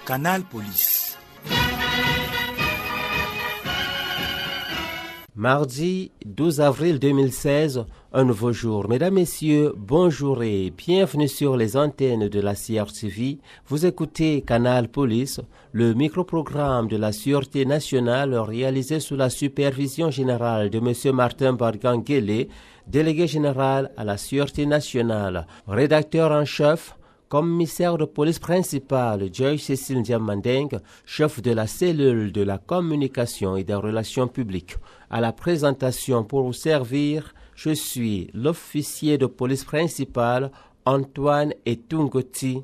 Canal Police. Mardi 12 avril 2016, un nouveau jour. Mesdames, Messieurs, bonjour et bienvenue sur les antennes de la CRTV. Vous écoutez Canal Police, le microprogramme de la Sûreté nationale réalisé sous la supervision générale de M. Martin Barganguele, délégué général à la Sûreté nationale, rédacteur en chef, commissaire de police principal Joy Cécile Diamandeng, chef de la cellule de la communication et des relations publiques. À la présentation pour vous servir, je suis l'officier de police principal Antoine Etungoti.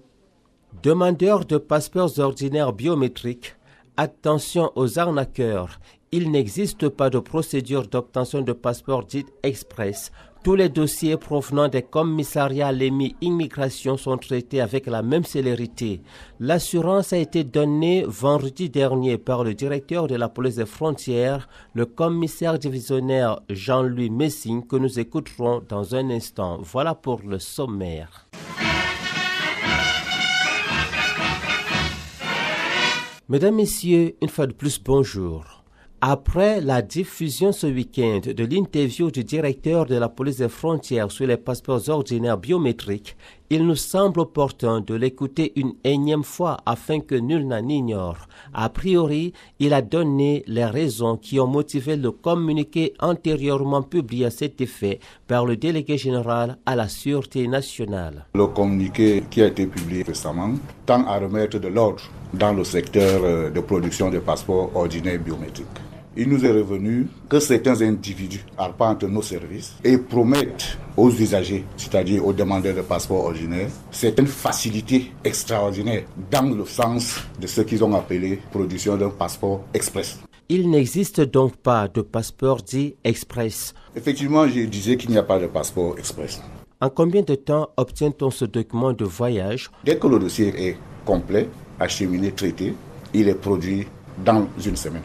Demandeurs de passeports ordinaires biométriques, attention aux arnaqueurs. Il n'existe pas de procédure d'obtention de passeport dite express. Tous les dossiers provenant des commissariats LEMI Immigration sont traités avec la même célérité. L'assurance a été donnée vendredi dernier par le directeur de la police des frontières, le commissaire divisionnaire Jean-Louis Messing, que nous écouterons dans un instant. Voilà pour le sommaire. Mesdames, Messieurs, une fois de plus, bonjour. Après la diffusion ce week-end de l'interview du directeur de la police des frontières sur les passeports ordinaires biométriques, il nous semble opportun de l'écouter une énième fois afin que nul n'en ignore. A priori, il a donné les raisons qui ont motivé le communiqué antérieurement publié à cet effet par le délégué général à la Sûreté nationale. Le communiqué qui a été publié récemment tend à remettre de l'ordre dans le secteur de production de passeports ordinaires biométriques. Il nous est revenu que certains individus arpentent nos services et promettent aux usagers, c'est-à-dire aux demandeurs de passeports ordinaires, certaines facilités extraordinaires dans le sens de ce qu'ils ont appelé production d'un passeport express. Il n'existe donc pas de passeport dit express. Effectivement, je disais qu'il n'y a pas de passeport express. En combien de temps obtient-on ce document de voyage? Dès que le dossier est complet, acheminé, traité, il est produit dans une semaine.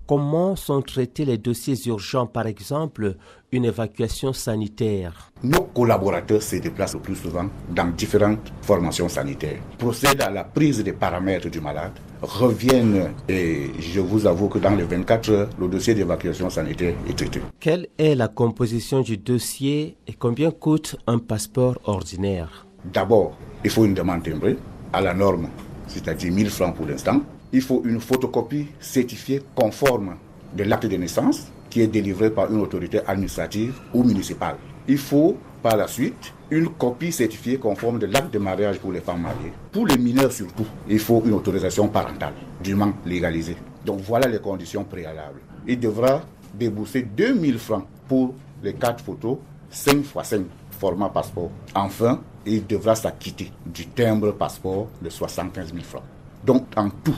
Comment sont traités les dossiers urgents, par exemple une évacuation sanitaire? Nos collaborateurs se déplacent le plus souvent dans différentes formations sanitaires, procèdent à la prise des paramètres du malade, reviennent et je vous avoue que dans les 24 heures, le dossier d'évacuation sanitaire est traité. Quelle est la composition du dossier et combien coûte un passeport ordinaire? D'abord, il faut une demande timbrée à la norme, c'est-à-dire 1000 francs pour l'instant. Il faut une photocopie certifiée conforme de l'acte de naissance qui est délivré par une autorité administrative ou municipale. Il faut par la suite une copie certifiée conforme de l'acte de mariage pour les femmes mariées. Pour les mineurs surtout, il faut une autorisation parentale dûment légalisée. Donc voilà les conditions préalables. Il devra débourser 2000 francs pour les 4 photos, 5 x 5 format passeport. Enfin, il devra s'acquitter du timbre passeport de 75 000 francs. Donc, en tout,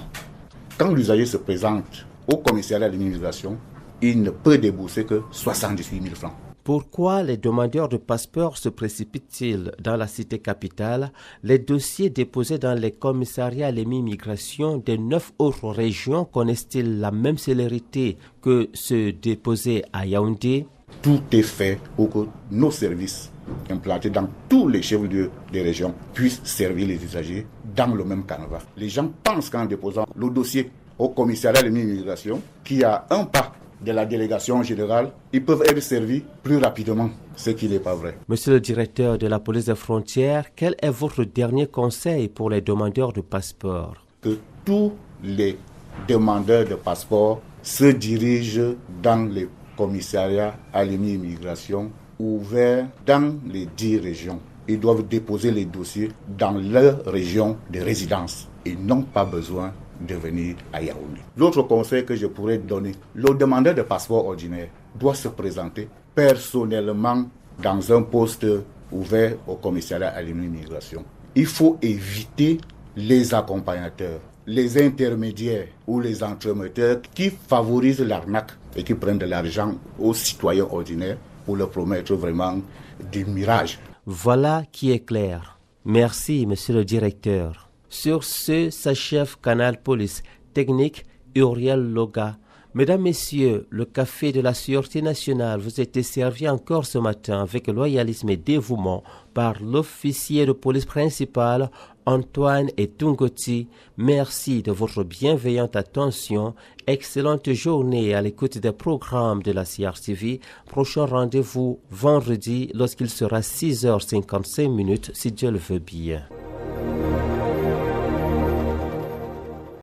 quand l'usager se présente au commissariat de l'immigration, il ne peut débourser que 78 000 francs. Pourquoi les demandeurs de passeport se précipitent-ils dans la cité capitale? Les dossiers déposés dans les commissariats de l'immigration des 9 autres régions connaissent-ils la même célérité que ceux déposés à Yaoundé? Tout est fait pour que nos services implantés dans tous les chefs-lieux des régions puissent servir les usagers dans le même canevas. Les gens pensent qu'en déposant le dossier au commissariat de l'immigration, qui a un pas de la délégation générale, ils peuvent être servis plus rapidement, ce qui n'est pas vrai. Monsieur le directeur de la police des frontières, quel est votre dernier conseil pour les demandeurs de passeport? Que tous les demandeurs de passeport se dirigent dans les commissariats à l'immigration ouverts dans les 10 régions. Ils doivent déposer les dossiers dans leur région de résidence. Ils n'ont pas besoin de venir à Yaoundé. L'autre conseil que je pourrais donner, le demandeur de passeport ordinaire doit se présenter personnellement dans un poste ouvert au commissariat à l'immigration. Il faut éviter les accompagnateurs, les intermédiaires ou les entremetteurs qui favorisent l'arnaque et qui prennent de l'argent aux citoyens ordinaires pour leur promettre vraiment du mirage. Voilà qui est clair. Merci, monsieur le directeur. Sur ce, s'achève Canal Police. Technique, Uriel Loga. Mesdames, Messieurs, le café de la Sûreté nationale vous était servi encore ce matin avec loyalisme et dévouement par l'officier de police principal Antoine Etungoti. Merci de votre bienveillante attention. Excellente journée à l'écoute des programmes de la CRTV. Prochain rendez-vous vendredi lorsqu'il sera 6h55 si Dieu le veut bien.